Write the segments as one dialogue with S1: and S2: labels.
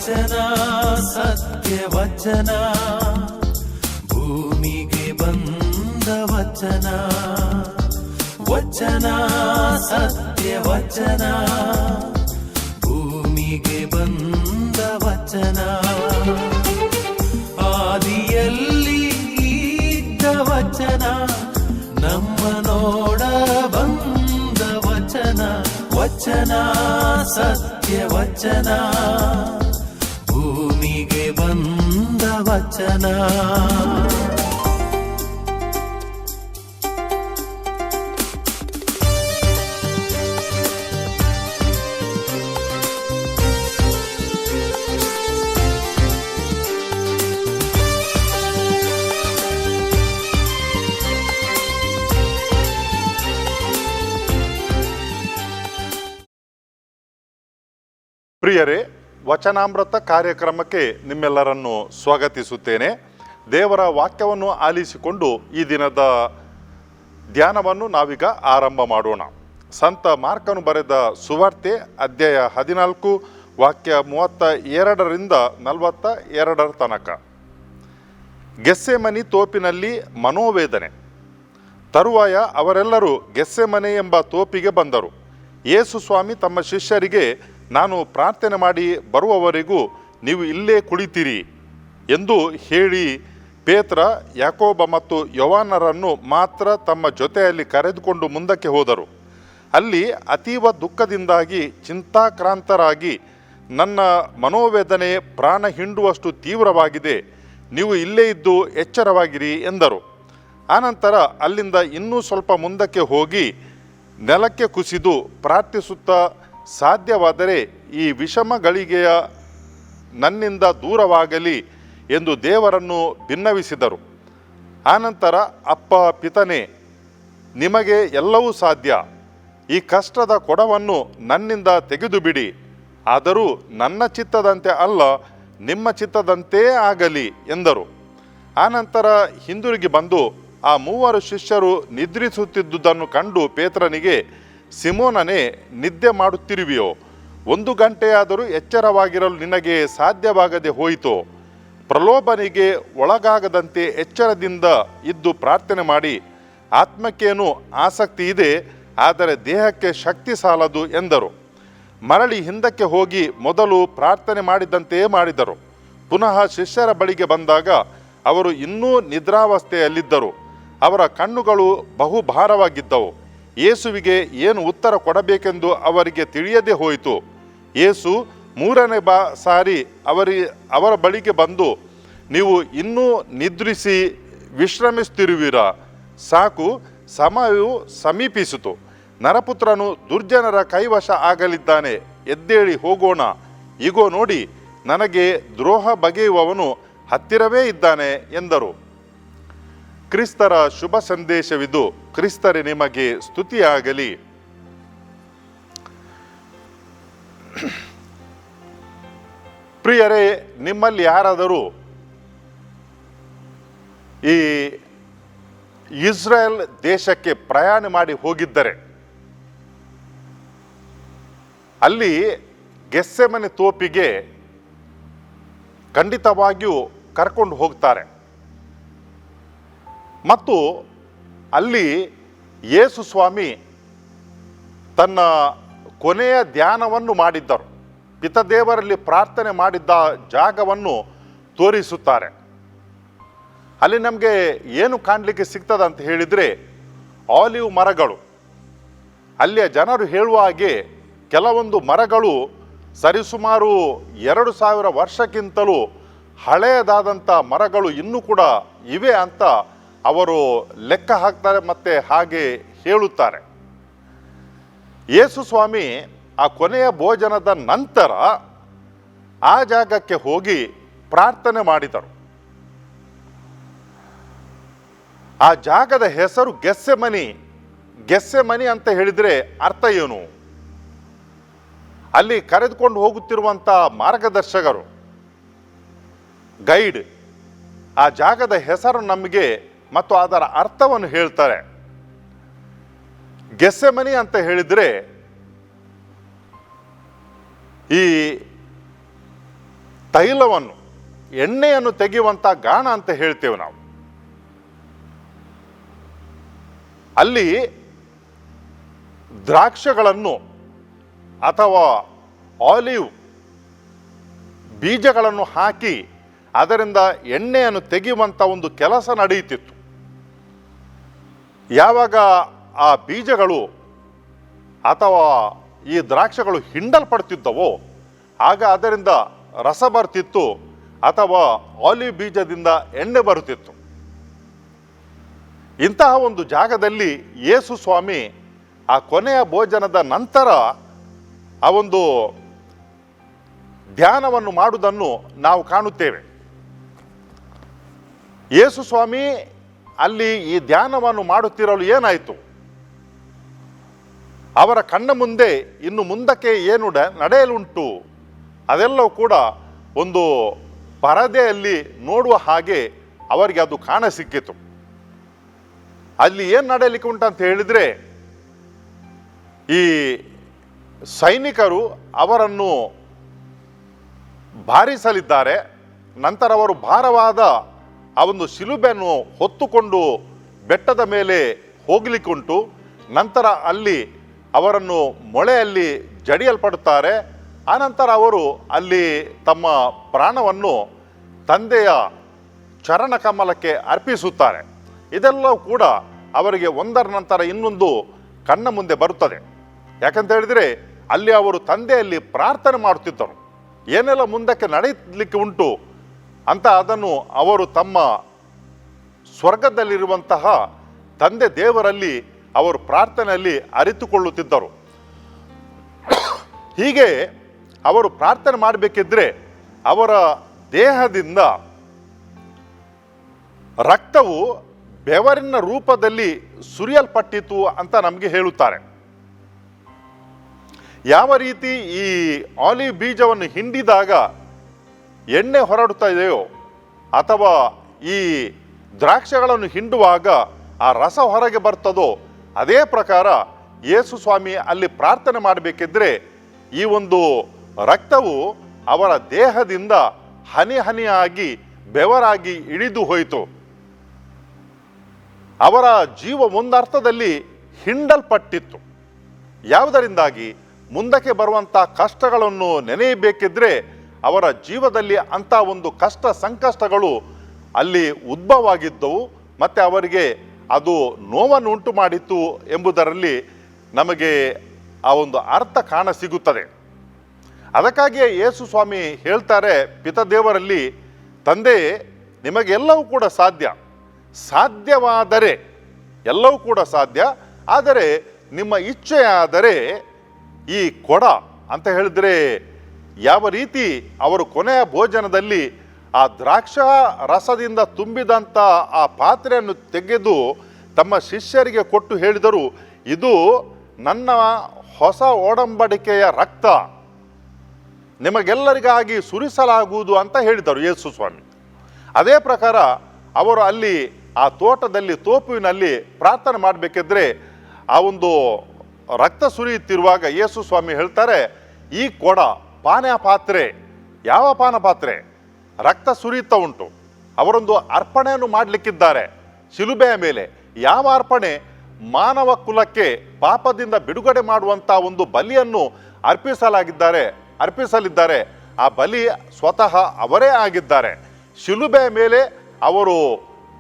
S1: ವಚನ ಸತ್ಯ ವಚನ, ಭೂಮಿಗೆ ಬಂದ ವಚನ. ವಚನ ಸತ್ಯ ವಚನ, ಭೂಮಿಗೆ ಬಂದ ವಚನ. ಆದಿಯಲ್ಲಿ ಇದ್ದ ವಚನ, ನಮ್ಮ ನೋಡ ಬಂದ ವಚನ. ವಚನ ಸತ್ಯ ವಚನ, ಭೂಮಿಗೆ ಬಂದ ವಚನ.
S2: ಪ್ರಿಯರೇ, ವಚನಾಮೃತ ಕಾರ್ಯಕ್ರಮಕ್ಕೆ ನಿಮ್ಮೆಲ್ಲರನ್ನು ಸ್ವಾಗತಿಸುತ್ತೇನೆ. ದೇವರ ವಾಕ್ಯವನ್ನು ಆಲಿಸಿಕೊಂಡು ಈ ದಿನದ ಧ್ಯಾನವನ್ನು ನಾವೀಗ ಆರಂಭ ಮಾಡೋಣ. ಸಂತ ಮಾರ್ಕನು ಬರೆದ ಸುವಾರ್ತೆ ಅಧ್ಯಾಯ 14 ವಾಕ್ಯ 32ರಿಂದ 42 ತನಕ. ಗೆಸ್ಸೆಮನಿ ತೋಪಿನಲ್ಲಿ ಮನೋವೇದನೆ. ತರುವಾಯ ಅವರೆಲ್ಲರೂ ಗೆಸ್ಸೆಮನೆ ಎಂಬ ತೋಪಿಗೆ ಬಂದರು. ಯೇಸು ಸ್ವಾಮಿ ತಮ್ಮ ಶಿಷ್ಯರಿಗೆ, ನಾನು ಪ್ರಾರ್ಥನೆ ಮಾಡಿ ಬರುವವರೆಗೂ ನೀವು ಇಲ್ಲೇ ಕುಳಿತಿರಿ ಎಂದು ಹೇಳಿ ಪೇತ್ರ, ಯಾಕೋಬ ಮತ್ತು ಯೋಹಾನರನ್ನು ಮಾತ್ರ ತಮ್ಮ ಜೊತೆಯಲ್ಲಿ ಕರೆದುಕೊಂಡು ಮುಂದಕ್ಕೆ ಹೋದರು. ಅಲ್ಲಿ ಅತೀವ ದುಃಖದಿಂದಾಗಿ ಚಿಂತಾಕ್ರಾಂತರಾಗಿ, ನನ್ನ ಮನೋವೇದನೆ ಪ್ರಾಣ ಹಿಂಡುವಷ್ಟು ತೀವ್ರವಾಗಿದೆ, ನೀವು ಇಲ್ಲೇ ಇದ್ದು ಎಚ್ಚರವಾಗಿರಿ ಎಂದರು. ಆನಂತರ ಅಲ್ಲಿಂದ ಇನ್ನೂ ಸ್ವಲ್ಪ ಮುಂದಕ್ಕೆ ಹೋಗಿ ನೆಲಕ್ಕೆ ಕುಸಿದು ಪ್ರಾರ್ಥಿಸುತ್ತಾ, ಸಾಧ್ಯವಾದರೆ ಈ ವಿಷಮ ಗಳಿಗೆಯ ನನ್ನಿಂದ ದೂರವಾಗಲಿ ಎಂದು ದೇವರನ್ನು ಭಿನ್ನವಿಸಿದರು. ಆನಂತರ, ಅಪ್ಪ ಪಿತನೇ, ನಿಮಗೆ ಎಲ್ಲವೂ ಸಾಧ್ಯ, ಈ ಕಷ್ಟದ ಕೊಡವನ್ನು ನನ್ನಿಂದ ತೆಗೆದು ಬಿಡಿ, ಆದರೂ ನನ್ನ ಚಿತ್ತದಂತೆ ಅಲ್ಲ, ನಿಮ್ಮ ಚಿತ್ತದಂತೆ ಆಗಲಿ ಎಂದರು. ಆನಂತರ ಹಿಂದಿರುಗಿ ಬಂದು ಆ 3 ಶಿಷ್ಯರು ನಿದ್ರಿಸುತ್ತಿದ್ದುದನ್ನು ಕಂಡು ಪೇತ್ರನಿಗೆ, ಸಿಮೋನನೇ, ನಿದ್ದೆ ಮಾಡುತ್ತಿರುವೆಯೋ? 1 ಗಂಟೆಯಾದರೂ ಎಚ್ಚರವಾಗಿರಲು ನಿನಗೆ ಸಾಧ್ಯವಾಗದೆ ಹೋಯಿತೋ? ಪ್ರಲೋಭನೆಗೆ ಒಳಗಾಗದಂತೆ ಎಚ್ಚರದಿಂದ ಇದ್ದು ಪ್ರಾರ್ಥನೆ ಮಾಡಿ, ಆತ್ಮಕ್ಕೇನು ಆಸಕ್ತಿ ಇದೆ, ಆದರೆ ದೇಹಕ್ಕೆ ಶಕ್ತಿ ಸಾಲದು ಎಂದರು. ಮರಳಿ ಹಿಂದಕ್ಕೆ ಹೋಗಿ ಮೊದಲು ಪ್ರಾರ್ಥನೆ ಮಾಡಿದಂತೆಯೇ ಮಾಡಿದರು. ಪುನಃ ಶಿಷ್ಯರ ಬಳಿಗೆ ಬಂದಾಗ ಅವರು ಇನ್ನೂ ನಿದ್ರಾವಸ್ಥೆಯಲ್ಲಿದ್ದರು. ಅವರ ಕಣ್ಣುಗಳು ಬಹುಭಾರವಾಗಿದ್ದವು. ಯೇಸುವಿಗೆ ಏನು ಉತ್ತರ ಕೊಡಬೇಕೆಂದು ಅವರಿಗೆ ತಿಳಿಯದೆ ಹೋಯಿತು. ಯೇಸು 3ನೇ ಸಾರಿ ಅವರ ಬಳಿಗೆ ಬಂದು, ನೀವು ಇನ್ನೂ ನಿದ್ರಿಸಿ ವಿಶ್ರಮಿಸುತ್ತಿರುವಿರಾ? ಸಾಕು, ಸಮಯವು ಸಮೀಪಿಸಿತು, ನರಪುತ್ರನು ದುರ್ಜನರ ಕೈವಶ ಆಗಲಿದ್ದಾನೆ, ಎದ್ದೇಳಿ ಹೋಗೋಣ. ಇಗೋ ನೋಡಿ, ನನಗೆ ದ್ರೋಹ ಬಗೆಯುವವನು ಹತ್ತಿರವೇ ಇದ್ದಾನೆ ಎಂದರು. ಕ್ರಿಸ್ತರ ಶುಭ ಸಂದೇಶವಿದು. ಕ್ರಿಸ್ತರೇ ನಿಮಗೆ ಸ್ತುತಿಯಾಗಲಿ. ಪ್ರಿಯರೇ, ನಿಮ್ಮಲ್ಲಿ ಯಾರಾದರೂ ಈ ಇಸ್ರೇಲ್ ದೇಶಕ್ಕೆ ಪ್ರಯಾಣ ಮಾಡಿ ಹೋಗಿದ್ದರೆ, ಅಲ್ಲಿ ಗೆಸ್ಸೆಮನೆ ತೋಪಿಗೆ ಖಂಡಿತವಾಗಿಯೂ ಕರ್ಕೊಂಡು ಹೋಗ್ತಾರೆ. ಮತ್ತು ಅಲ್ಲಿ ಯೇಸು ಸ್ವಾಮಿ ತನ್ನ ಕೊನೆಯ ಧ್ಯಾನವನ್ನು ಮಾಡಿದ್ದರು. ಪಿತದೇವರಲ್ಲಿ ಪ್ರಾರ್ಥನೆ ಮಾಡಿದ್ದ ಜಾಗವನ್ನು ತೋರಿಸುತ್ತಾರೆ. ಅಲ್ಲಿ ನಮಗೆ ಏನು ಕಾಣಲಿಕ್ಕೆ ಸಿಗ್ತದೆ ಅಂತ ಹೇಳಿದರೆ, ಆಲಿವ್ ಮರಗಳು. ಅಲ್ಲಿಯ ಜನರು ಹೇಳುವ ಹಾಗೆ ಕೆಲವೊಂದು ಮರಗಳು ಸರಿಸುಮಾರು 2000 ವರ್ಷಕ್ಕಿಂತಲೂ ಹಳೆಯದಾದಂಥ ಮರಗಳು ಇನ್ನೂ ಕೂಡ ಇವೆ ಅಂತ ಅವರು ಲೆಕ್ಕ ಹಾಕ್ತಾರೆ ಮತ್ತು ಹಾಗೆ ಹೇಳುತ್ತಾರೆ. ಯೇಸು ಸ್ವಾಮಿ ಆ ಕೊನೆಯ ಭೋಜನದ ನಂತರ ಆ ಜಾಗಕ್ಕೆ ಹೋಗಿ ಪ್ರಾರ್ಥನೆ ಮಾಡಿದರು. ಆ ಜಾಗದ ಹೆಸರು ಗೆಸ್ಸೆಮನಿ. ಗೆಸ್ಸೆಮನಿ ಅಂತ ಹೇಳಿದರೆ ಅರ್ಥ ಏನು? ಅಲ್ಲಿ ಕರೆದುಕೊಂಡು ಹೋಗುತ್ತಿರುವಂಥ ಮಾರ್ಗದರ್ಶಕರು, ಗೈಡ್, ಆ ಜಾಗದ ಹೆಸರು ನಮಗೆ ಮತ್ತು ಅದರ ಅರ್ಥವನ್ನು ಹೇಳ್ತಾರೆ. ಗೆಸ್ಸೆಮನಿ ಅಂತ ಹೇಳಿದರೆ ಈ ತೈಲವನ್ನು, ಎಣ್ಣೆಯನ್ನು ತೆಗೆಯುವಂಥ ಗಾಣ ಅಂತ ಹೇಳ್ತೇವೆ ನಾವು. ಅಲ್ಲಿ ದ್ರಾಕ್ಷಗಳನ್ನು ಅಥವಾ ಆಲಿವ್ ಬೀಜಗಳನ್ನು ಹಾಕಿ ಅದರಿಂದ ಎಣ್ಣೆಯನ್ನು ತೆಗೆಯುವಂಥ ಒಂದು ಕೆಲಸ ನಡೆಯುತ್ತಿತ್ತು. ಯಾವಾಗ ಆ ಬೀಜಗಳು ಅಥವಾ ಈ ದ್ರಾಕ್ಷಗಳು ಹಿಂಡಲ್ಪಡ್ತಿದ್ದವೋ ಆಗ ಅದರಿಂದ ರಸ ಬರ್ತಿತ್ತು ಅಥವಾ ಆಲಿವ್ ಬೀಜದಿಂದ ಎಣ್ಣೆ ಬರುತ್ತಿತ್ತು. ಇಂತಹ ಒಂದು ಜಾಗದಲ್ಲಿ ಯೇಸು ಸ್ವಾಮಿ ಆ ಕೊನೆಯ ಭೋಜನದ ನಂತರ ಆ ಒಂದು ಧ್ಯಾನವನ್ನು ಮಾಡುವುದನ್ನು ನಾವು ಕಾಣುತ್ತೇವೆ. ಯೇಸು ಸ್ವಾಮಿ ಅಲ್ಲಿ ಈ ಧ್ಯಾನವನ್ನು ಮಾಡುತ್ತಿರಲು ಏನಾಯಿತು? ಅವರ ಕಣ್ಣ ಮುಂದೆ ಇನ್ನು ಮುಂದಕ್ಕೆ ಏನು ನಡೆಯಲುಂಟು ಅದೆಲ್ಲವೂ ಕೂಡ ಒಂದು ಪರದೆಯಲ್ಲಿ ನೋಡುವ ಹಾಗೆ ಅವರಿಗೆ ಅದು ಕಾಣ ಸಿಕ್ಕಿತು. ಅಲ್ಲಿ ಏನು ನಡೆಯಲಿಕ್ಕೆ ಉಂಟಂತ ಹೇಳಿದರೆ, ಈ ಸೈನಿಕರು ಅವರನ್ನು ಬಾರಿಸಲಿದ್ದಾರೆ. ನಂತರ ಅವರು ಭಾರವಾದ ಆ ಒಂದು ಶಿಲುಬೆಯನ್ನು ಹೊತ್ತುಕೊಂಡು ಬೆಟ್ಟದ ಮೇಲೆ ಹೋಗಲಿಕ್ಕುಂಟು. ನಂತರ ಅಲ್ಲಿ ಅವರನ್ನು ಮೊಳೆಯಲ್ಲಿ ಜಡಿಯಲ್ಪಡುತ್ತಾರೆ. ಆನಂತರ ಅವರು ಅಲ್ಲಿ ತಮ್ಮ ಪ್ರಾಣವನ್ನು ತಂದೆಯ ಚರಣ ಕಮಲಕ್ಕೆ ಅರ್ಪಿಸುತ್ತಾರೆ. ಇದೆಲ್ಲವೂ ಕೂಡ ಅವರಿಗೆ ಒಂದರ ನಂತರ ಇನ್ನೊಂದು ಕಣ್ಣ ಮುಂದೆ ಬರುತ್ತದೆ. ಯಾಕಂತ ಹೇಳಿದರೆ ಅಲ್ಲಿ ಅವರು ತಂದೆಯಲ್ಲಿ ಪ್ರಾರ್ಥನೆ ಮಾಡುತ್ತಿದ್ದರು, ಏನೆಲ್ಲ ಮುಂದಕ್ಕೆ ನಡೆಯಲಿಕ್ಕೆ ಉಂಟು ಅಂತ ಅದನ್ನು ಅವರು ತಮ್ಮ ಸ್ವರ್ಗದಲ್ಲಿರುವಂತಹ ತಂದೆ ದೇವರಲ್ಲಿ ಅವರು ಪ್ರಾರ್ಥನೆಯಲ್ಲಿ ಅರಿತುಕೊಳ್ಳುತ್ತಿದ್ದರು. ಹೀಗೆ ಅವರು ಪ್ರಾರ್ಥನೆ ಮಾಡಬೇಕಿದ್ರೆ ಅವರ ದೇಹದಿಂದ ರಕ್ತವು ಬೆವರಿನ ರೂಪದಲ್ಲಿ ಸುರಿಯಲ್ಪಟ್ಟಿತು ಅಂತ ನಮಗೆ ಹೇಳುತ್ತಾರೆ. ಯಾವ ರೀತಿ ಈ ಆಲಿವ್ ಬೀಜವನ್ನು ಹಿಂಡಿದಾಗ ಎಣ್ಣೆ ಹೊರಡುತ್ತಾ ಇದೆಯೋ ಅಥವಾ ಈ ದ್ರಾಕ್ಷಗಳನ್ನು ಹಿಂಡುವಾಗ ಆ ರಸ ಹೊರಗೆ ಬರ್ತದೋ ಅದೇ ಪ್ರಕಾರ ಯೇಸು ಸ್ವಾಮಿ ಅಲ್ಲಿ ಪ್ರಾರ್ಥನೆ ಮಾಡಬೇಕಿದ್ರೆ ಈ ಒಂದು ರಕ್ತವು ಅವರ ದೇಹದಿಂದ ಹನಿ ಹನಿಯಾಗಿ ಬೆವರಾಗಿ ಇಳಿದು ಹೋಯಿತು. ಅವರ ಜೀವ ಒಂದರ್ಥದಲ್ಲಿ ಹಿಂಡಲ್ಪಟ್ಟಿತ್ತು. ಯಾವುದರಿಂದಾಗಿ? ಮುಂದಕ್ಕೆ ಬರುವಂಥ ಕಷ್ಟಗಳನ್ನು ನೆನೆಯಬೇಕಿದ್ರೆ ಅವರ ಜೀವದಲ್ಲಿ ಅಂಥ ಒಂದು ಕಷ್ಟ ಸಂಕಷ್ಟಗಳು ಅಲ್ಲಿ ಉದ್ಭವವಾಗಿದ್ದವು ಮತ್ತು ಅವರಿಗೆ ಅದು ನೋವನ್ನು ಉಂಟು ಮಾಡಿತ್ತು ಎಂಬುದರಲ್ಲಿ ನಮಗೆ ಆ ಒಂದು ಅರ್ಥ ಕಾಣ ಸಿಗುತ್ತದೆ. ಅದಕ್ಕಾಗಿಯೇ ಯೇಸು ಸ್ವಾಮಿ ಹೇಳ್ತಾರೆ ಪಿತದೇವರಲ್ಲಿ, ತಂದೆ ನಿಮಗೆಲ್ಲವೂ ಕೂಡ ಸಾಧ್ಯವಾದರೆ ಎಲ್ಲವೂ ಕೂಡ ಸಾಧ್ಯ, ಆದರೆ ನಿಮ್ಮ ಇಚ್ಛೆಯಾದರೆ ಈ ಕೊಡ ಅಂತ ಹೇಳಿದ್ರೆ ಯಾವ ರೀತಿ ಅವರು ಕೊನೆಯ ಭೋಜನದಲ್ಲಿ ಆ ದ್ರಾಕ್ಷಾ ರಸದಿಂದ ತುಂಬಿದಂಥ ಆ ಪಾತ್ರೆಯನ್ನು ತೆಗೆದು ತಮ್ಮ ಶಿಷ್ಯರಿಗೆ ಕೊಟ್ಟು ಹೇಳಿದರು, ಇದು ನನ್ನ ಹೊಸ ಒಡಂಬಡಿಕೆಯ ರಕ್ತ, ನಿಮಗೆಲ್ಲರಿಗಾಗಿ ಸುರಿಸಲಾಗುವುದು ಅಂತ ಹೇಳಿದರು ಯೇಸು ಸ್ವಾಮಿ. ಅದೇ ಪ್ರಕಾರ ಅವರು ಅಲ್ಲಿ ಆ ತೋಟದಲ್ಲಿ ತೋಪುವಿನಲ್ಲಿ ಪ್ರಾರ್ಥನೆ ಮಾಡಬೇಕಿದ್ರೆ ಆ ಒಂದು ರಕ್ತ ಸುರಿಯುತ್ತಿರುವಾಗ ಯೇಸು ಸ್ವಾಮಿ ಹೇಳ್ತಾರೆ, ಈ ಕೊಡ ಪಾನ ಪಾತ್ರೆ, ಯಾವ ಪಾನ ಪಾತ್ರೆ? ರಕ್ತ ಸುರಿಯುತ್ತಾ ಉಂಟು. ಅವರೊಂದು ಅರ್ಪಣೆಯನ್ನು ಮಾಡಲಿಕ್ಕಿದ್ದಾರೆ ಶಿಲುಬೆಯ ಮೇಲೆ. ಯಾವ ಅರ್ಪಣೆ? ಮಾನವ ಕುಲಕ್ಕೆ ಪಾಪದಿಂದ ಬಿಡುಗಡೆ ಮಾಡುವಂಥ ಒಂದು ಬಲಿಯನ್ನು ಅರ್ಪಿಸಲಿದ್ದಾರೆ. ಆ ಬಲಿ ಸ್ವತಃ ಅವರೇ ಆಗಿದ್ದಾರೆ. ಶಿಲುಬೆಯ ಮೇಲೆ ಅವರು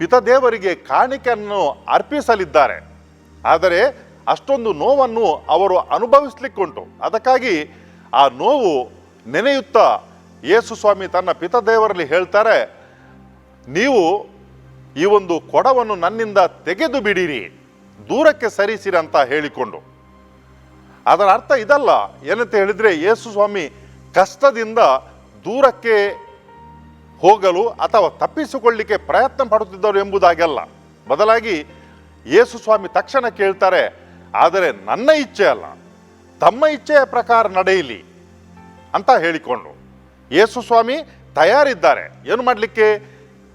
S2: ಪಿತದೇವರಿಗೆ ಕಾಣಿಕೆಯನ್ನು ಅರ್ಪಿಸಲಿದ್ದಾರೆ. ಆದರೆ ಅಷ್ಟೊಂದು ನೋವನ್ನು ಅವರು ಅನುಭವಿಸ್ಲಿಕ್ಕುಂಟು. ಅದಕ್ಕಾಗಿ ಆ ನೋವು ನೆನೆಯುತ್ತಾ ಯೇಸು ಸ್ವಾಮಿ ತನ್ನ ಪಿತದೇವರಲ್ಲಿ ಹೇಳ್ತಾರೆ, ನೀವು ಈ ಒಂದು ಕೊಡವನ್ನು ನನ್ನಿಂದ ತೆಗೆದು ಬಿಡಿರಿ, ದೂರಕ್ಕೆ ಸರಿಸಿರಿ ಅಂತ ಹೇಳಿಕೊಂಡು. ಅದರ ಅರ್ಥ ಇದಲ್ಲ. ಏನಂತ ಹೇಳಿದರೆ ಯೇಸು ಸ್ವಾಮಿ ಕಷ್ಟದಿಂದ ದೂರಕ್ಕೆ ಹೋಗಲು ಅಥವಾ ತಪ್ಪಿಸಿಕೊಳ್ಳಲಿಕ್ಕೆ ಪ್ರಯತ್ನ ಪಡುತ್ತಿದ್ದರು ಎಂಬುದಾಗಲ್ಲ. ಬದಲಾಗಿ ಯೇಸು ಸ್ವಾಮಿ ತಕ್ಷಣ ಕೇಳ್ತಾರೆ, ಆದರೆ ನನ್ನ ಇಚ್ಛೆ ಅಲ್ಲ, ತಮ್ಮ ಇಚ್ಛೆಯ ಪ್ರಕಾರ ನಡೆಯಲಿ ಅಂತ ಹೇಳಿಕೊಂಡು ಯೇಸು ಸ್ವಾಮಿ ತಯಾರಿದ್ದಾರೆ. ಏನು ಮಾಡಲಿಕ್ಕೆ?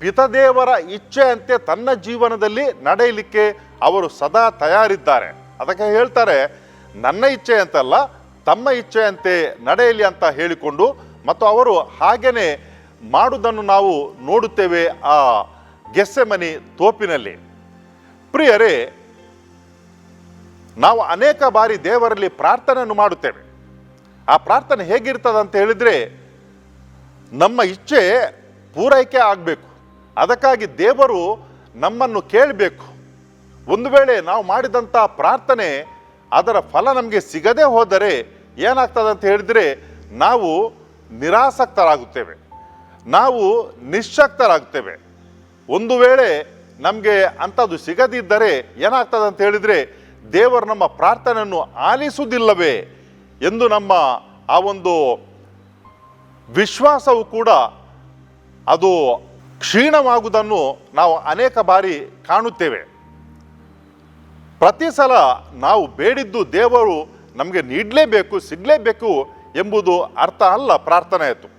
S2: ಪಿತದೇವರ ಇಚ್ಛೆಯಂತೆ ತನ್ನ ಜೀವನದಲ್ಲಿ ನಡೆಯಲಿಕ್ಕೆ ಅವರು ಸದಾ ತಯಾರಿದ್ದಾರೆ. ಅದಕ್ಕೆ ಹೇಳ್ತಾರೆ, ನನ್ನ ಇಚ್ಛೆ ಅಂತಲ್ಲ, ತಮ್ಮ ಇಚ್ಛೆಯಂತೆ ನಡೆಯಲಿ ಅಂತ ಹೇಳಿಕೊಂಡು, ಮತ್ತು ಅವರು ಹಾಗೇನೆ ಮಾಡುವುದನ್ನು ನಾವು ನೋಡುತ್ತೇವೆ ಆ ಗೆಸ್ಸೆಮನಿ ತೋಪಿನಲ್ಲಿ. ಪ್ರಿಯರೇ, ನಾವು ಅನೇಕ ಬಾರಿ ದೇವರಲ್ಲಿ ಪ್ರಾರ್ಥನೆಯನ್ನು ಮಾಡುತ್ತೇವೆ. ಆ ಪ್ರಾರ್ಥನೆ ಹೇಗಿರ್ತದೆ ಅಂತ ಹೇಳಿದರೆ, ನಮ್ಮ ಇಚ್ಛೆ ಪೂರೈಕೆ ಆಗಬೇಕು, ಅದಕ್ಕಾಗಿ ದೇವರು ನಮ್ಮನ್ನು ಕೇಳಬೇಕು. ಒಂದು ವೇಳೆ ನಾವು ಮಾಡಿದಂಥ ಪ್ರಾರ್ಥನೆ ಅದರ ಫಲ ನಮಗೆ ಸಿಗದೇ ಹೋದರೆ ಏನಾಗ್ತದೆ ಅಂತ ಹೇಳಿದರೆ, ನಾವು ನಿರಾಸಕ್ತರಾಗುತ್ತೇವೆ, ನಾವು ನಿಶ್ಶಕ್ತರಾಗುತ್ತೇವೆ. ಒಂದು ವೇಳೆ ನಮಗೆ ಅಂಥದ್ದು ಸಿಗದಿದ್ದರೆ ಏನಾಗ್ತದೆ ಅಂತ ಹೇಳಿದರೆ, ದೇವರು ನಮ್ಮ ಪ್ರಾರ್ಥನೆಯನ್ನು ಆಲಿಸುವುದಿಲ್ಲವೇ ಎಂದು ನಮ್ಮ ಆ ಒಂದು ವಿಶ್ವಾಸವು ಕೂಡ ಅದು ಕ್ಷೀಣವಾಗುವುದನ್ನು ನಾವು ಅನೇಕ ಬಾರಿ ಕಾಣುತ್ತೇವೆ. ಪ್ರತಿ ಸಲ ನಾವು ಬೇಡಿದ್ದು ದೇವರು ನಮಗೆ ನೀಡಲೇಬೇಕು, ಸಿಗಲೇಬೇಕು ಎಂಬುದು ಅರ್ಥ ಅಲ್ಲ ಪ್ರಾರ್ಥನೆಯತ್ತು.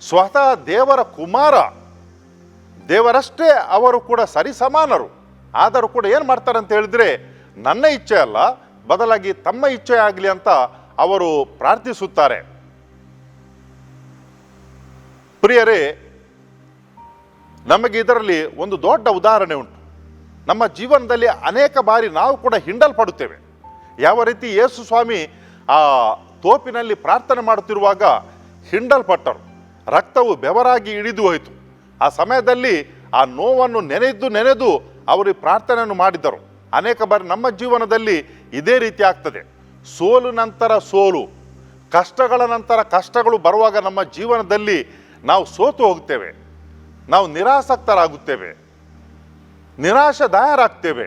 S2: ಸ್ವತಃ ದೇವರ ಕುಮಾರ, ದೇವರಷ್ಟೇ ಅವರು ಕೂಡ ಸರಿಸಮಾನರು. ಆದರೂ ಕೂಡ ಏನು ಮಾಡ್ತಾರೆ ಅಂತ ಹೇಳಿದರೆ, ನನ್ನ ಇಚ್ಛೆ ಅಲ್ಲ, ಬದಲಾಗಿ ತಮ್ಮ ಇಚ್ಛೆ ಆಗಲಿ ಅಂತ ಅವರು ಪ್ರಾರ್ಥಿಸುತ್ತಾರೆ. ಪ್ರಿಯರೇ, ನಮಗೆ ಇದರಲ್ಲಿ ಒಂದು ದೊಡ್ಡ ಉದಾಹರಣೆ ಉಂಟು. ನಮ್ಮ ಜೀವನದಲ್ಲಿ ಅನೇಕ ಬಾರಿ ನಾವು ಕೂಡ ಹಿಂಡಲ್ಪಡುತ್ತೇವೆ. ಯಾವ ರೀತಿ ಯೇಸು ಸ್ವಾಮಿ ಆ ತೋಪಿನಲ್ಲಿ ಪ್ರಾರ್ಥನೆ ಮಾಡುತ್ತಿರುವಾಗ ಹಿಂಡಲ್ಪಟ್ಟರು, ರಕ್ತವು ಬೆವರಾಗಿ ಇಳಿದು ಹೋಯಿತು. ಆ ಸಮಯದಲ್ಲಿ ಆ ನೋವನ್ನು ನೆನೆದು ಅವರು ಪ್ರಾರ್ಥನೆಯನ್ನು ಮಾಡಿದರು. ಅನೇಕ ಬಾರಿ ನಮ್ಮ ಜೀವನದಲ್ಲಿ ಇದೇ ರೀತಿ ಆಗ್ತದೆ. ಸೋಲು ನಂತರ ಸೋಲು, ಕಷ್ಟಗಳ ನಂತರ ಕಷ್ಟಗಳು ಬರುವಾಗ ನಮ್ಮ ಜೀವನದಲ್ಲಿ ನಾವು ಸೋತು ಹೋಗ್ತೇವೆ, ನಾವು ನಿರಾಸಕ್ತರಾಗುತ್ತೇವೆ, ನಿರಾಶಾದಾಯರಾಗ್ತೇವೆ.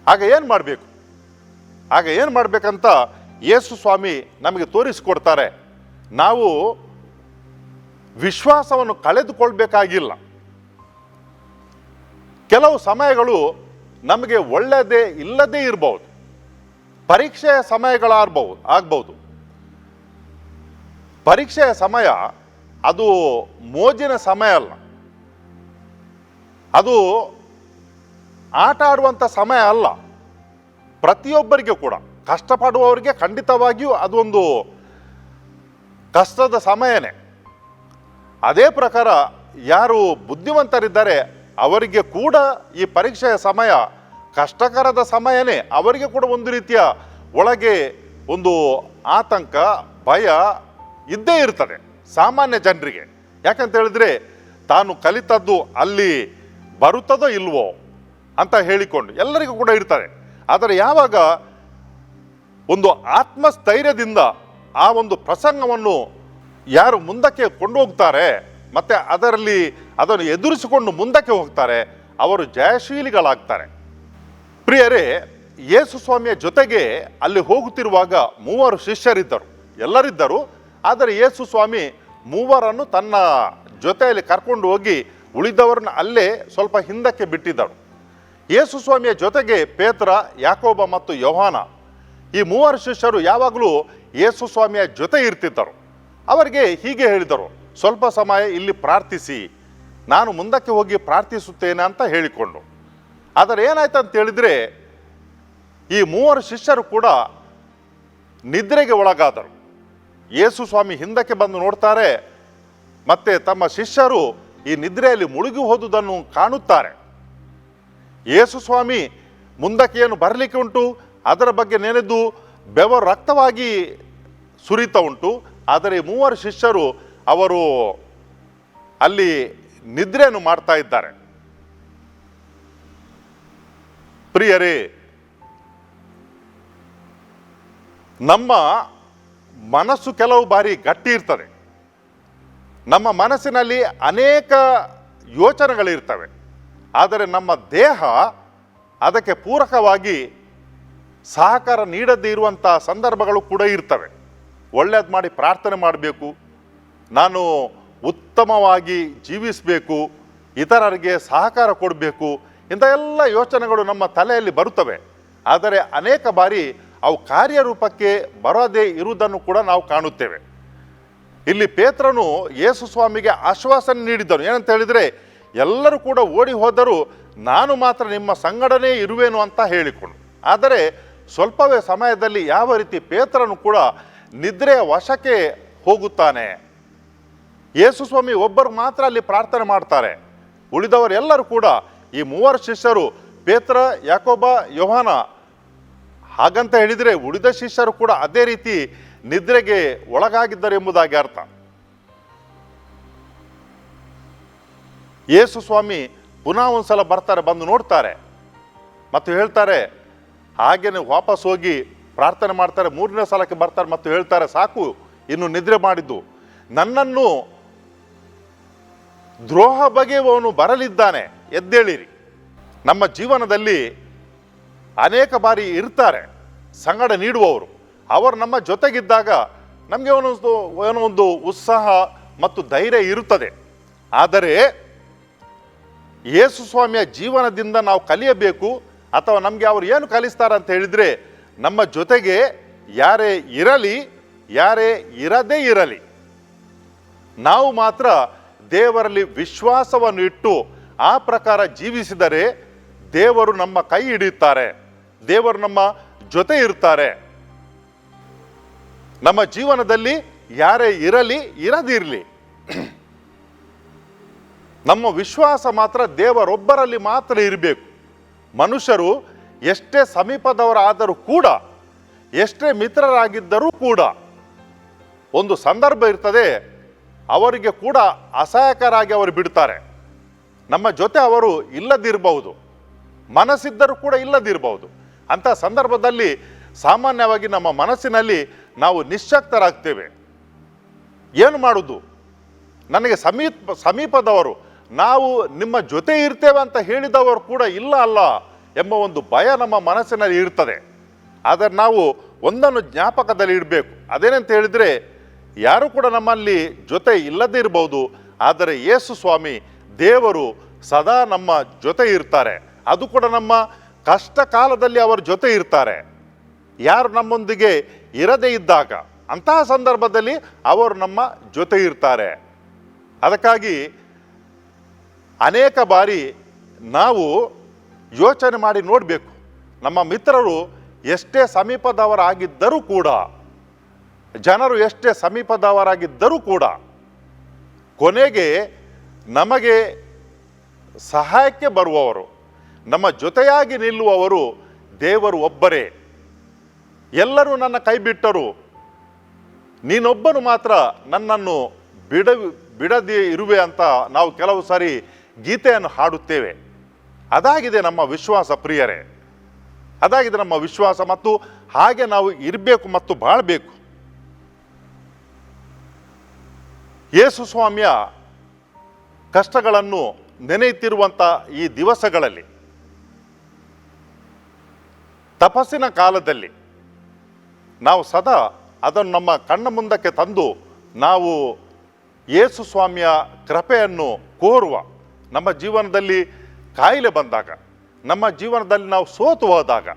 S2: ಆಗ ಏನು ಮಾಡಬೇಕಂತ ಯೇಸು ಸ್ವಾಮಿ ನಮಗೆ ತೋರಿಸಿಕೊಡ್ತಾರೆ. ನಾವು ವಿಶ್ವಾಸವನ್ನು ಕಳೆದುಕೊಳ್ಬೇಕಾಗಿಲ್ಲ. ಕೆಲವು ಸಮಯಗಳು ನಮಗೆ ಒಳ್ಳೆಯದೇ ಇಲ್ಲದೇ ಇರಬಹುದು, ಪರೀಕ್ಷೆಯ ಆಗ್ಬಹುದು. ಪರೀಕ್ಷೆಯ ಸಮಯ ಅದು ಮೋಜಿನ ಸಮಯ ಅಲ್ಲ, ಅದು ಆಟ ಆಡುವಂಥ ಸಮಯ ಅಲ್ಲ. ಪ್ರತಿಯೊಬ್ಬರಿಗೂ ಕೂಡ, ಕಷ್ಟಪಡುವವರಿಗೆ ಖಂಡಿತವಾಗಿಯೂ ಅದೊಂದು ಕಷ್ಟದ ಸಮಯನೇ. ಅದೇ ಪ್ರಕಾರ ಯಾರು ಬುದ್ಧಿವಂತರಿದ್ದಾರೆ ಅವರಿಗೆ ಕೂಡ ಈ ಪರೀಕ್ಷೆಯ ಸಮಯ ಕಷ್ಟಕರದ ಸಮಯನೇ. ಅವರಿಗೆ ಕೂಡ ಒಂದು ರೀತಿಯ ಒಳಗೆ ಒಂದು ಆತಂಕ, ಭಯ ಇದ್ದೇ ಇರ್ತದೆ ಸಾಮಾನ್ಯ ಜನರಿಗೆ. ಯಾಕಂತ ಹೇಳಿದ್ರೆ, ತಾನು ಕಲಿತದ್ದು ಅಲ್ಲಿ ಬರುತ್ತದೋ ಇಲ್ವೋ ಅಂತ ಹೇಳಿಕೊಂಡು ಎಲ್ಲರಿಗೂ ಕೂಡ ಇರ್ತದೆ. ಆದರೆ ಯಾವಾಗ ಒಂದು ಆತ್ಮಸ್ಥೈರ್ಯದಿಂದ ಆ ಒಂದು ಪ್ರಸಂಗವನ್ನು ಯಾರು ಮುಂದಕ್ಕೆ ಕೊಂಡು ಹೋಗ್ತಾರೆ ಮತ್ತು ಅದನ್ನು ಎದುರಿಸಿಕೊಂಡು ಮುಂದಕ್ಕೆ ಹೋಗ್ತಾರೆ, ಅವರು ಜಯಶೀಲಿಗಳಾಗ್ತಾರೆ. ಪ್ರಿಯರೇ, ಯೇಸು ಸ್ವಾಮಿಯ ಜೊತೆಗೆ ಅಲ್ಲಿ ಹೋಗುತ್ತಿರುವಾಗ 3 ಶಿಷ್ಯರಿದ್ದರು, ಎಲ್ಲರಿದ್ದರು. ಆದರೆ ಯೇಸು ಸ್ವಾಮಿ 3 ತನ್ನ ಜೊತೆಯಲ್ಲಿ ಕರ್ಕೊಂಡು ಹೋಗಿ ಉಳಿದವರನ್ನ ಅಲ್ಲೇ ಸ್ವಲ್ಪ ಹಿಂದಕ್ಕೆ ಬಿಟ್ಟಿದ್ದರು. ಯೇಸು ಸ್ವಾಮಿಯ ಜೊತೆಗೆ ಪೇತ್ರ, ಯಾಕೋಬ ಮತ್ತು ಯೋಹಾನ, ಈ 3 ಶಿಷ್ಯರು ಯಾವಾಗಲೂ ಯೇಸು ಸ್ವಾಮಿಯ ಜೊತೆ ಇರ್ತಿದ್ದರು. ಅವರಿಗೆ ಹೀಗೆ ಹೇಳಿದರು, ಸ್ವಲ್ಪ ಸಮಯ ಇಲ್ಲಿ ಪ್ರಾರ್ಥಿಸಿ, ನಾನು ಮುಂದಕ್ಕೆ ಹೋಗಿ ಪ್ರಾರ್ಥಿಸುತ್ತೇನೆ ಅಂತ ಹೇಳಿಕೊಂಡು. ಆದರೆ ಏನಾಯ್ತು ಅಂತ ಹೇಳಿದರೆ, ಈ 3 ಶಿಷ್ಯರು ಕೂಡ ನಿದ್ರೆಗೆ ಒಳಗಾದರು. ಯೇಸು ಸ್ವಾಮಿ ಹಿಂದಕ್ಕೆ ಬಂದು ನೋಡ್ತಾರೆ, ಮತ್ತೆ ತಮ್ಮ ಶಿಷ್ಯರು ಈ ನಿದ್ರೆಯಲ್ಲಿ ಮುಳುಗಿ ಹೋದುದನ್ನು ಕಾಣುತ್ತಾರೆ. ಯೇಸು ಸ್ವಾಮಿ ಮುಂದಕ್ಕೆ ಏನು ಬರಲಿಕ್ಕೆ ಉಂಟು ಅದರ ಬಗ್ಗೆ ನೆನೆದು ಬೆವರು ರಕ್ತವಾಗಿ ಸುರಿತಾ ಉಂಟು. ಆದರೆ 3 ಶಿಷ್ಯರು ಅವರು ಅಲ್ಲಿ ನಿದ್ರೆಯನ್ನು ಮಾಡ್ತಾ ಇದ್ದಾರೆ. ಪ್ರಿಯರೇ, ನಮ್ಮ ಮನಸ್ಸು ಕೆಲವು ಬಾರಿ ಗಟ್ಟಿ ಇರ್ತದೆ. ನಮ್ಮ ಮನಸ್ಸಿನಲ್ಲಿ ಅನೇಕ ಯೋಚನೆಗಳಿರ್ತವೆ. ಆದರೆ ನಮ್ಮ ದೇಹ ಅದಕ್ಕೆ ಪೂರಕವಾಗಿ ಸಹಕಾರ ನೀಡದೇ ಇರುವಂಥ ಸಂದರ್ಭಗಳು ಕೂಡ ಇರ್ತವೆ. ಒಳ್ಳೇದು ಮಾಡಿ ಪ್ರಾರ್ಥನೆ ಮಾಡಬೇಕು, ನಾನು ಉತ್ತಮವಾಗಿ ಜೀವಿಸಬೇಕು, ಇತರರಿಗೆ ಸಹಕಾರ ಕೊಡಬೇಕು, ಇಂಥ ಎಲ್ಲ ಯೋಚನೆಗಳು ನಮ್ಮ ತಲೆಯಲ್ಲಿ ಬರುತ್ತವೆ. ಆದರೆ ಅನೇಕ ಬಾರಿ ಅವು ಕಾರ್ಯರೂಪಕ್ಕೆ ಬರೋದೇ ಇರುವುದನ್ನು ಕೂಡ ನಾವು ಕಾಣುತ್ತೇವೆ. ಇಲ್ಲಿ ಪೇತ್ರನು ಯೇಸು ಸ್ವಾಮಿಗೆ ಆಶ್ವಾಸನೆ ನೀಡಿದ್ದನು. ಏನಂತ ಹೇಳಿದರೆ, ಎಲ್ಲರೂ ಕೂಡ ಓಡಿ ಹೋದರೂ ನಾನು ಮಾತ್ರ ನಿಮ್ಮ ಸಂಗಡನೇ ಇರುವೆನು ಅಂತ ಹೇಳಿಕೊಂಡು. ಆದರೆ ಸ್ವಲ್ಪವೇ ಸಮಯದಲ್ಲಿ ಯಾವ ರೀತಿ ಪೇತ್ರನು ಕೂಡ ನಿದ್ರೆಯ ವಶಕ್ಕೆ ಹೋಗುತ್ತಾನೆ. ಯೇಸು ಸ್ವಾಮಿ ಒಬ್ಬರು ಮಾತ್ರ ಅಲ್ಲಿ ಪ್ರಾರ್ಥನೆ ಮಾಡ್ತಾರೆ. ಉಳಿದವರೆಲ್ಲರೂ ಕೂಡ ಈ 3 ಶಿಷ್ಯರು ಪೇತ್ರ, ಯಾಕೋಬ, ಯೋಹಾನ, ಹಾಗಂತ ಹೇಳಿದರೆ ಉಳಿದ ಶಿಷ್ಯರು ಕೂಡ ಅದೇ ರೀತಿ ನಿದ್ರೆಗೆ ಒಳಗಾಗಿದ್ದಾರೆ ಎಂಬುದಾಗಿ ಅರ್ಥ. ಯೇಸು ಸ್ವಾಮಿ ಪುನಃ ಒಂದ್ಸಲ ಬರ್ತಾರೆ, ಬಂದು ನೋಡ್ತಾರೆ ಮತ್ತು ಹೇಳ್ತಾರೆ, ಹಾಗೇನೆ ವಾಪಸ್ ಹೋಗಿ ಪ್ರಾರ್ಥನೆ ಮಾಡ್ತಾರೆ. 3ನೇ ಸಲಕ್ಕೆ ಬರ್ತಾರೆ ಮತ್ತು ಹೇಳ್ತಾರೆ, ಸಾಕು ಇನ್ನು ನಿದ್ರೆ ಮಾಡಿದ್ದು, ನನ್ನನ್ನು ದ್ರೋಹ ಬಗೆಯುವವನು ಬರಲಿದ್ದಾನೆ, ಎದ್ದೇಳಿರಿ. ನಮ್ಮ ಜೀವನದಲ್ಲಿ ಅನೇಕ ಬಾರಿ ಇರ್ತಾರೆ ಸಂಗಡ ನೀಡುವವರು. ಅವರು ನಮ್ಮ ಜೊತೆಗಿದ್ದಾಗ ನಮಗೆ ಏನೋ ಒಂದು ಉತ್ಸಾಹ ಮತ್ತು ಧೈರ್ಯ ಇರುತ್ತದೆ. ಆದರೆ ಯೇಸು ಸ್ವಾಮಿಯ ಜೀವನದಿಂದ ನಾವು ಕಲಿಯಬೇಕು, ಅಥವಾ ನಮಗೆ ಅವರು ಏನು ಕಲಿಸ್ತಾರೆ ಅಂತ ಹೇಳಿದರೆ, ನಮ್ಮ ಜೊತೆಗೆ ಯಾರೇ ಇರಲಿ ಯಾರೇ ಇರದೇ ಇರಲಿ, ನಾವು ಮಾತ್ರ ದೇವರಲ್ಲಿ ವಿಶ್ವಾಸವನ್ನು ಇಟ್ಟು ಆ ಪ್ರಕಾರ ಜೀವಿಸಿದರೆ ದೇವರು ನಮ್ಮ ಕೈ ಹಿಡಿಯುತ್ತಾರೆ, ದೇವರು ನಮ್ಮ ಜೊತೆ ಇರ್ತಾರೆ. ನಮ್ಮ ಜೀವನದಲ್ಲಿ ಯಾರೇ ಇರಲಿ ಇರದಿರಲಿ, ನಮ್ಮ ವಿಶ್ವಾಸ ಮಾತ್ರ ದೇವರೊಬ್ಬರಲ್ಲಿ ಮಾತ್ರ ಇರಬೇಕು. ಮನುಷ್ಯರು ಎಷ್ಟೇ ಸಮೀಪದವರಾದರೂ ಕೂಡ, ಎಷ್ಟೇ ಮಿತ್ರರಾಗಿದ್ದರೂ ಕೂಡ, ಒಂದು ಸಂದರ್ಭ ಇರ್ತದೆ, ಅವರಿಗೆ ಕೂಡ ಅಸಹಾಯಕರಾಗಿ ಅವರು ಬಿಡ್ತಾರೆ. ನಮ್ಮ ಜೊತೆ ಅವರು ಇಲ್ಲದಿರಬಹುದು, ಮನಸ್ಸಿದ್ದರೂ ಕೂಡ ಇಲ್ಲದಿರಬಹುದು. ಅಂಥ ಸಂದರ್ಭದಲ್ಲಿ ಸಾಮಾನ್ಯವಾಗಿ ನಮ್ಮ ಮನಸ್ಸಿನಲ್ಲಿ ನಾವು ನಿಶ್ಶಕ್ತರಾಗ್ತೇವೆ. ಏನು ಮಾಡುವುದು? ನನಗೆ ಸಮೀಪದವರು, ನಾವು ನಿಮ್ಮ ಜೊತೆ ಇರ್ತೇವೆ ಅಂತ ಹೇಳಿದವರು ಕೂಡ ಇಲ್ಲ ಅಲ್ಲ ಎಂಬ ಒಂದು ಭಯ ನಮ್ಮ ಮನಸ್ಸಿನಲ್ಲಿ ಇರ್ತದೆ. ಆದರೆ ನಾವು ಒಂದನ್ನು ಜ್ಞಾಪಕದಲ್ಲಿ ಇಡಬೇಕು. ಅದೇನಂತ ಹೇಳಿದರೆ, ಯಾರು ಕೂಡ ನಮ್ಮಲ್ಲಿ ಜೊತೆ ಇಲ್ಲದೇ ಇರಬಹುದು, ಆದರೆ ಯೇಸು ಸ್ವಾಮಿ ದೇವರು ಸದಾ ನಮ್ಮ ಜೊತೆ ಇರ್ತಾರೆ. ಅದು ಕೂಡ ನಮ್ಮ ಕಷ್ಟ ಕಾಲದಲ್ಲಿ ಅವರ ಜೊತೆ ಇರ್ತಾರೆ. ಯಾರು ನಮ್ಮೊಂದಿಗೆ ಇರದೇ ಇದ್ದಾಗ, ಅಂತಹ ಸಂದರ್ಭದಲ್ಲಿ ಅವರು ನಮ್ಮ ಜೊತೆ ಇರ್ತಾರೆ. ಅದಕ್ಕಾಗಿ ಅನೇಕ ಬಾರಿ ನಾವು ಯೋಚನೆ ಮಾಡಿ ನೋಡಬೇಕು, ನಮ್ಮ ಮಿತ್ರರು ಎಷ್ಟೇ ಸಮೀಪದವರಾಗಿದ್ದರೂ ಕೂಡ, ಜನರು ಎಷ್ಟೇ ಸಮೀಪದವರಾಗಿದ್ದರೂ ಕೂಡ, ಕೊನೆಗೆ ನಮಗೆ ಸಹಾಯಕ್ಕೆ ಬರುವವರು, ನಮ್ಮ ಜೊತೆಯಾಗಿ ನಿಲ್ಲುವವರು ದೇವರು ಒಬ್ಬರೇ. ಎಲ್ಲರೂ ನನ್ನ ಕೈ ಬಿಟ್ಟರು, ನೀನೊಬ್ಬನು ಮಾತ್ರ ನನ್ನನ್ನು ಬಿಡದೆ ಇರುವೆ ಅಂತ ನಾವು ಕೆಲವು ಸಾರಿ ಗೀತೆಯನ್ನು ಹಾಡುತ್ತೇವೆ. ಅದಾಗಿದೆ ನಮ್ಮ ವಿಶ್ವಾಸ ಪ್ರಿಯರೇ, ಅದಾಗಿದೆ ನಮ್ಮ ವಿಶ್ವಾಸ. ಮತ್ತು ಹಾಗೆ ನಾವು ಇರಬೇಕು ಮತ್ತು ಬಾಳಬೇಕು. ಯೇಸು ಸ್ವಾಮಿಯ ಕಷ್ಟಗಳನ್ನು ನೆನೆಯುತ್ತಿರುವಂಥ ಈ ದಿವಸಗಳಲ್ಲಿ, ತಪಸ್ಸಿನ ಕಾಲದಲ್ಲಿ ನಾವು ಸದಾ ಅದನ್ನು ನಮ್ಮ ಕಣ್ಣ ಮುಂದಕ್ಕೆ ತಂದು ನಾವು ಯೇಸು ಸ್ವಾಮಿಯ ಕೃಪೆಯನ್ನು ಕೋರುವ, ನಮ್ಮ ಜೀವನದಲ್ಲಿ ಕಾಯಿಲೆ ಬಂದಾಗ, ನಮ್ಮ ಜೀವನದಲ್ಲಿ ನಾವು ಸೋತು ಹೋದಾಗ,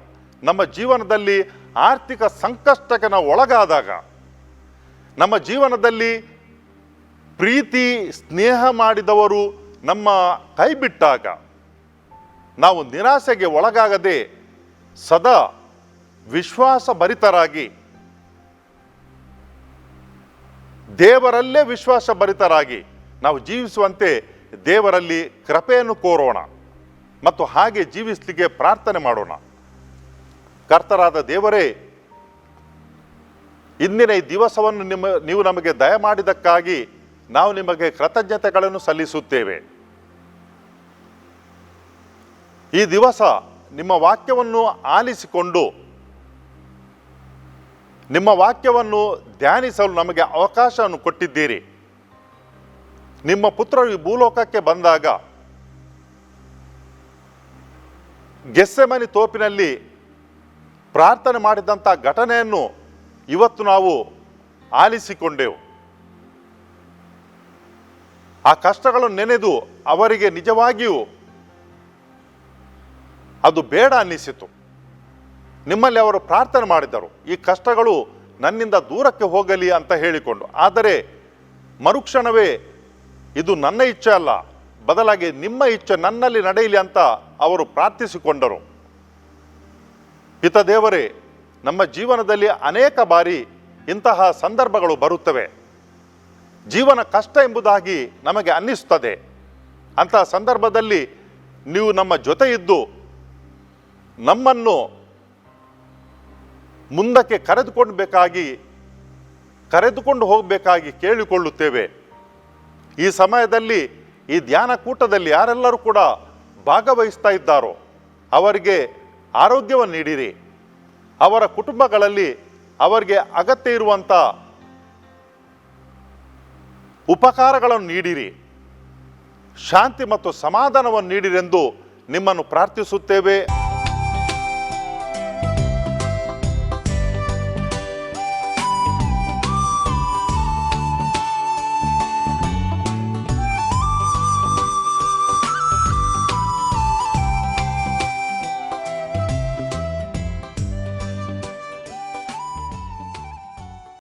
S2: ನಮ್ಮ ಜೀವನದಲ್ಲಿ ಆರ್ಥಿಕ ಸಂಕಷ್ಟಕ್ಕೆ ನಾವು ಒಳಗಾದಾಗ, ನಮ್ಮ ಜೀವನದಲ್ಲಿ ಪ್ರೀತಿ ಸ್ನೇಹ ಮಾಡಿದವರು ನಮ್ಮ ಕೈ ಬಿಟ್ಟಾಗ, ನಾವು ನಿರಾಸೆಗೆ ಒಳಗಾಗದೆ ಸದಾ ವಿಶ್ವಾಸ ಭರಿತರಾಗಿ, ದೇವರಲ್ಲೇ ವಿಶ್ವಾಸ ಭರಿತರಾಗಿ ನಾವು ಜೀವಿಸುವಂತೆ ದೇವರಲ್ಲಿ ಕೃಪೆಯನ್ನು ಕೋರೋಣ ಮತ್ತು ಹಾಗೆ ಜೀವಿಸಲಿಕ್ಕೆ ಪ್ರಾರ್ಥನೆ ಮಾಡೋಣ. ಕರ್ತರಾದ ದೇವರೇ, ಇಂದಿನ ಈ ದಿವಸವನ್ನು ನೀವು ನಮಗೆ ದಯಮಾಡಿದ್ದಕ್ಕಾಗಿ ನಾವು ನಿಮಗೆ ಕೃತಜ್ಞತೆಗಳನ್ನು ಸಲ್ಲಿಸುತ್ತೇವೆ. ಈ ದಿವಸ ನಿಮ್ಮ ವಾಕ್ಯವನ್ನು ಆಲಿಸಿಕೊಂಡು ನಿಮ್ಮ ವಾಕ್ಯವನ್ನು ಧ್ಯಾನಿಸಲು ನಮಗೆ ಅವಕಾಶವನ್ನು ಕೊಟ್ಟಿದ್ದೀರಿ. ನಿಮ್ಮ ಪುತ್ರರು ಈ ಭೂಲೋಕಕ್ಕೆ ಬಂದಾಗ ಗೆತ್ಸೆಮನೆ ತೋಪಿನಲ್ಲಿ ಪ್ರಾರ್ಥನೆ ಮಾಡಿದಂಥ ಘಟನೆಯನ್ನು ಇವತ್ತು ನಾವು ಆಲಿಸಿಕೊಂಡೆವು. ಆ ಕಷ್ಟಗಳನ್ನು ನೆನೆದು ಅವರಿಗೆ ನಿಜವಾಗಿಯೂ ಅದು ಬೇಡ ಅನ್ನಿಸಿತು. ನಿಮ್ಮಲ್ಲಿ ಅವರು ಪ್ರಾರ್ಥನೆ ಮಾಡಿದರು, ಈ ಕಷ್ಟಗಳು ನನ್ನಿಂದ ದೂರಕ್ಕೆ ಹೋಗಲಿ ಅಂತ ಹೇಳಿಕೊಂಡು. ಆದರೆ ಮರುಕ್ಷಣವೇ ಇದು ನನ್ನ ಇಚ್ಛೆ ಅಲ್ಲ, ಬದಲಾಗಿ ನಿಮ್ಮ ಇಚ್ಛೆ ನನ್ನಲ್ಲಿ ನಡೆಯಲಿ ಅಂತ ಅವರು ಪ್ರಾರ್ಥಿಸಿಕೊಂಡರು. ಪಿತ ದೇವರೇ, ನಮ್ಮ ಜೀವನದಲ್ಲಿ ಅನೇಕ ಬಾರಿ ಇಂತಹ ಸಂದರ್ಭಗಳು ಬರುತ್ತವೆ. ಜೀವನ ಕಷ್ಟ ಎಂಬುದಾಗಿ ನಮಗೆ ಅನ್ನಿಸ್ತದೆ. ಅಂತಹ ಸಂದರ್ಭದಲ್ಲಿ ನೀವು ನಮ್ಮ ಜೊತೆ ಇದ್ದು ನಮ್ಮನ್ನು ಮುಂದಕ್ಕೆ ಕರೆದುಕೊಂಡು ಹೋಗಬೇಕಾಗಿ ಕೇಳಿಕೊಳ್ಳುತ್ತೇವೆ. ಈ ಸಮಯದಲ್ಲಿ ಈ ಧ್ಯಾನ ಕೂಟದಲ್ಲಿ ಯಾರೆಲ್ಲರೂ ಕೂಡ ಭಾಗವಹಿಸ್ತಾ ಇದ್ದಾರೋ ಅವರಿಗೆ ಆರೋಗ್ಯವನ್ನು ನೀಡಿರಿ. ಅವರ ಕುಟುಂಬಗಳಲ್ಲಿ ಅವರಿಗೆ ಅಗತ್ಯ ಇರುವಂಥ ಉಪಕಾರಗಳನ್ನು ನೀಡಿರಿ. ಶಾಂತಿ ಮತ್ತು ಸಮಾಧಾನವನ್ನು ನೀಡಿರೆಂದು ನಿಮ್ಮನ್ನು ಪ್ರಾರ್ಥಿಸುತ್ತೇವೆ.